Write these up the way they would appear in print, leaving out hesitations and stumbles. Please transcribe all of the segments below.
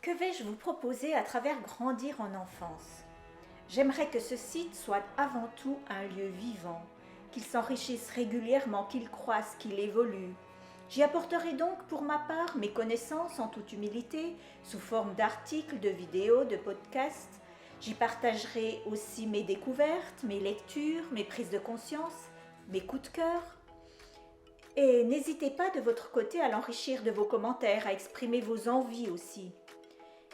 Que vais-je vous proposer à travers Grandir en enfance? J'aimerais que ce site soit avant tout un lieu vivant, qu'il s'enrichisse régulièrement, qu'il croisse, qu'il évolue. J'y apporterai donc pour ma part mes connaissances en toute humilité, sous forme d'articles, de vidéos, de podcasts. J'y partagerai aussi mes découvertes, mes lectures, mes prises de conscience, mes coups de cœur. Et n'hésitez pas de votre côté à l'enrichir de vos commentaires, à exprimer vos envies aussi.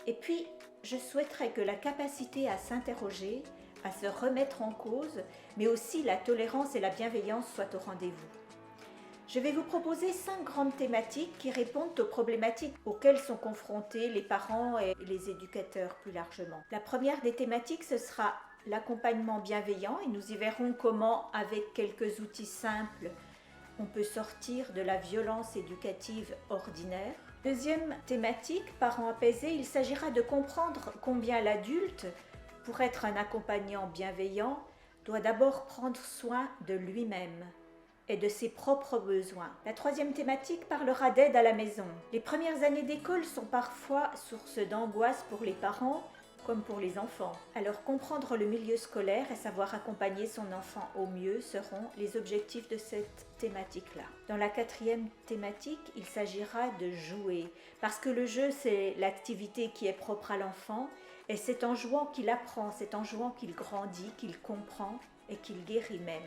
Et puis, je souhaiterais que la capacité à s'interroger, à se remettre en cause, mais aussi la tolérance et la bienveillance soient au rendez-vous. Je vais vous proposer 5 grandes thématiques qui répondent aux problématiques auxquelles sont confrontés les parents et les éducateurs plus largement. La première des thématiques, ce sera l'accompagnement bienveillant et nous y verrons comment, avec quelques outils simples, on peut sortir de la violence éducative ordinaire. Deuxième thématique, parents apaisés, il s'agira de comprendre combien l'adulte, pour être un accompagnant bienveillant, doit d'abord prendre soin de lui-même et de ses propres besoins. La troisième thématique parlera d'aide à la maison. Les premières années d'école sont parfois source d'angoisse pour les parents comme pour les enfants. Alors comprendre le milieu scolaire et savoir accompagner son enfant au mieux seront les objectifs de cette thématique-là. Dans la quatrième thématique, il s'agira de jouer, parce que le jeu, c'est l'activité qui est propre à l'enfant, et c'est en jouant qu'il apprend, c'est en jouant qu'il grandit, qu'il comprend et qu'il guérit même.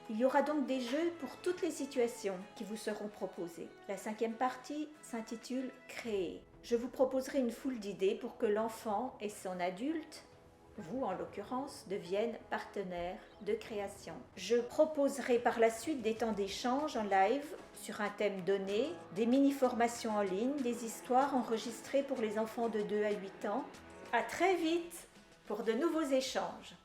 Il y aura donc des jeux pour toutes les situations qui vous seront proposées. La cinquième partie s'intitule « Créer ». Je vous proposerai une foule d'idées pour que l'enfant et son adulte, vous en l'occurrence, deviennent partenaires de création. Je proposerai par la suite des temps d'échange en live sur un thème donné, des mini-formations en ligne, des histoires enregistrées pour les enfants de 2 à 8 ans. À très vite pour de nouveaux échanges.